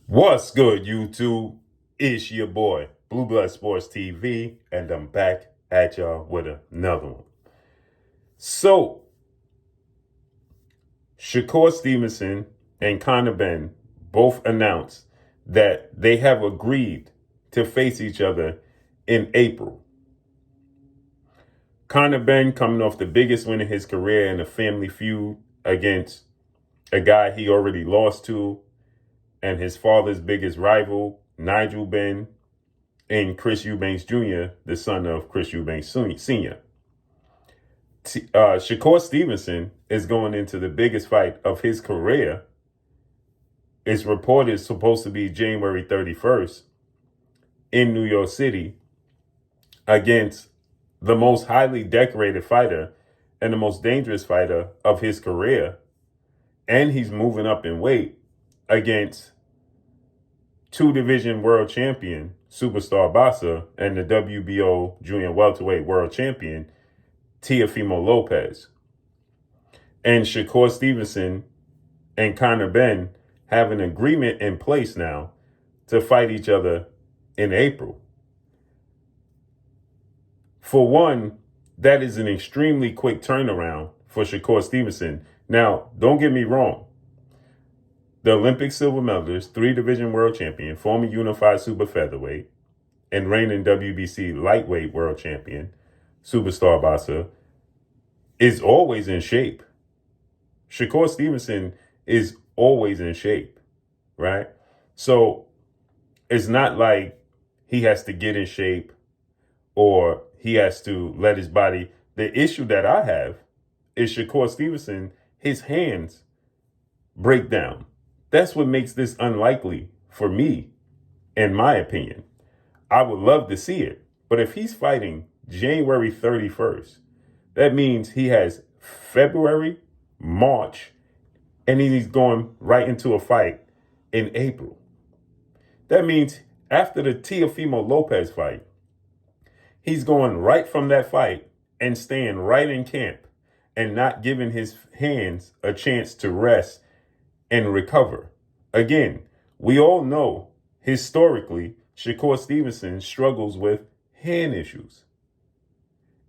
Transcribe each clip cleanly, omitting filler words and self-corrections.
What's good, YouTube? It's your boy, Blue Blood Sports TV, and I'm back at y'all with another one. So, Shakur Stevenson and Conor Benn both announced that they have agreed to face each other in April. Conor Benn coming off the biggest win in his career in a family feud against a guy he already lost to and his father's biggest rival, Nigel Benn, and Chris Eubanks Jr., the son of Chris Eubanks Sr. Shakur Stevenson is going into the biggest fight of his career. It's reported supposed to be January 31st in New York City against the most highly decorated fighter and the most dangerous fighter of his career. And he's moving up in weight against two-division world champion Superstar Bassa and the WBO junior welterweight world champion Teofimo Lopez. And Shakur Stevenson and Conor Benn have an agreement in place now to fight each other in April. For one, that is an extremely quick turnaround for Shakur Stevenson. Now, don't get me wrong. The Olympic silver medalist, three-division world champion, former unified super featherweight, and reigning WBC lightweight world champion, Superstar Bassa, is always in shape. Shakur Stevenson is always in shape, right? So it's not like he has to get in shape or he has to let his body. The issue that I have is Shakur Stevenson, his hands break down. That's what makes this unlikely for me, in my opinion. I would love to see it. But if he's fighting January 31st, that means he has February, March, and he's going right into a fight in April. That means after the Teofimo Lopez fight, he's going right from that fight and staying right in camp and not giving his hands a chance to rest and recover. Again, we all know historically Shakur Stevenson struggles with hand issues.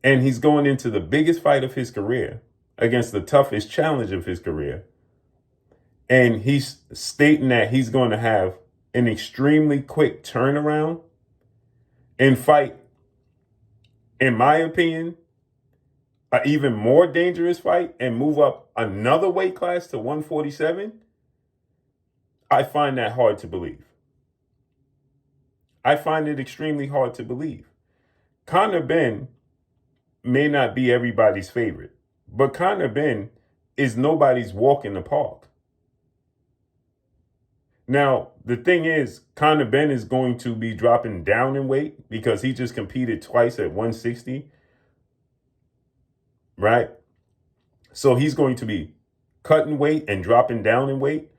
And he's going into the biggest fight of his career against the toughest challenge of his career. And he's stating that he's going to have an extremely quick turnaround and fight, in my opinion, an even more dangerous fight and move up another weight class to 147. I find that hard to believe. I find it extremely hard to believe. Conor Benn may not be everybody's favorite, but Conor Benn is nobody's walk in the park. Now, the thing is, Conor Benn is going to be dropping down in weight because he just competed twice at 160, right? So he's going to be cutting weight and dropping down in weight.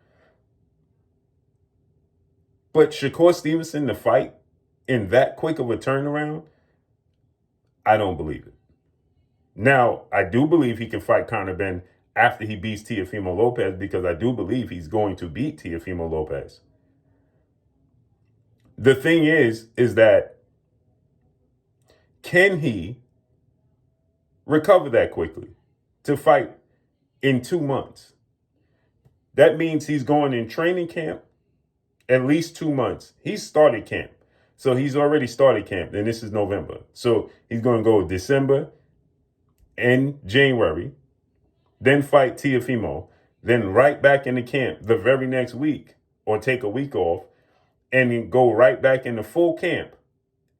But Shakur Stevenson to fight in that quick of a turnaround, I don't believe it. Now, I do believe he can fight Conor Benn after he beats Teofimo Lopez because I do believe he's going to beat Teofimo Lopez. The thing is that can he recover that quickly to fight in 2 months? That means he's going in training camp at least 2 months. He's started camp. So he's already started camp, and this is November. So he's going to go December and January, then fight Teofimo, then right back into camp the very next week or take a week off, and then go right back into full camp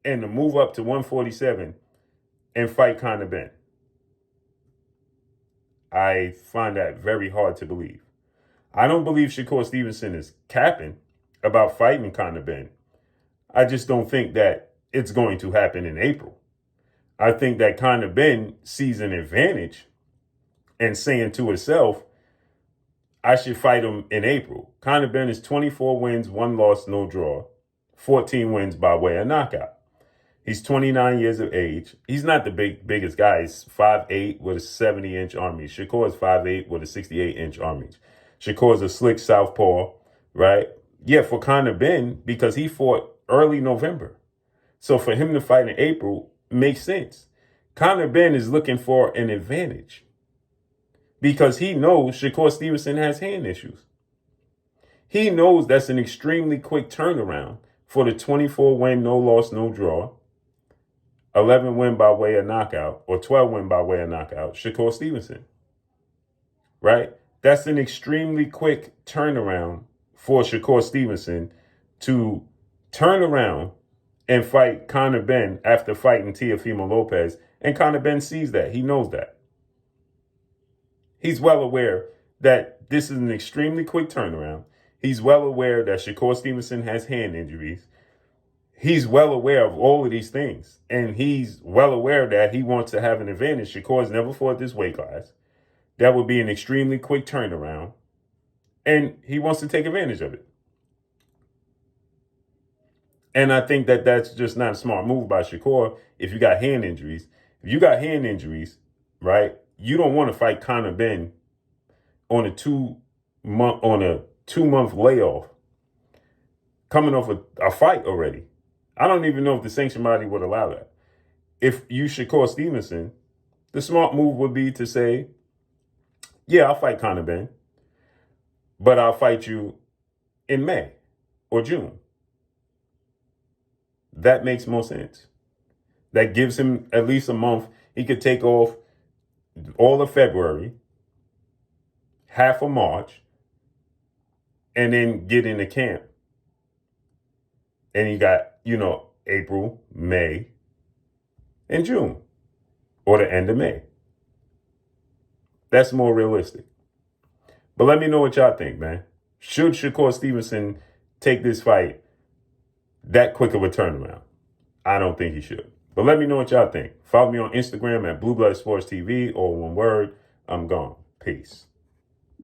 and to move up to 147 and fight Conor Benn. I find that very hard to believe. I don't believe Shakur Stevenson is capping about fighting Conor Benn. I just don't think that it's going to happen in April. I think that Conor Benn sees an advantage and saying to himself, I should fight him in April. Conor Benn is 24 wins, 1 loss, no draw, 14 wins by way of knockout. He's 29 years of age. He's not the biggest guy. He's 5'8" with a 70-inch arm reach. Shakur is 5'8" with a 68-inch arm reach. Shakur is a slick southpaw, right? Yeah, for Conor Benn, because he fought early November. So for him to fight in April makes sense. Conor Benn is looking for an advantage because he knows Shakur Stevenson has hand issues. He knows that's an extremely quick turnaround for the 24 win, no loss, no draw, 11 win by way of knockout, or 12 win by way of knockout, Shakur Stevenson. Right? That's an extremely quick turnaround for Shakur Stevenson to turn around and fight Conor Benn after fighting Teofimo Lopez. And Conor Benn sees that. He knows that. He's well aware that this is an extremely quick turnaround. He's well aware that Shakur Stevenson has hand injuries. He's well aware of all of these things. And he's well aware that he wants to have an advantage. Shakur's never fought this weight class. That would be an extremely quick turnaround. And he wants to take advantage of it. And I think that that's just not a smart move by Shakur if you got hand injuries. If you got hand injuries, right, you don't want to fight Conor Benn on a 2-month layoff, coming off a fight already. I don't even know if the sanction body would allow that. If you Shakur Stevenson, the smart move would be to say, yeah, I'll fight Conor Benn, but I'll fight you in May or June. That makes more sense. That gives him at least a month. He could take off all of February, half of March, and then get into camp. And he got, April, May, and June, or the end of May. That's more realistic. But let me know what y'all think, man. Should Shakur Stevenson take this fight that quick of a turnaround? I don't think he should. But let me know what y'all think. Follow me on Instagram at Blue Blood Sports TV, or one word, I'm gone. Peace.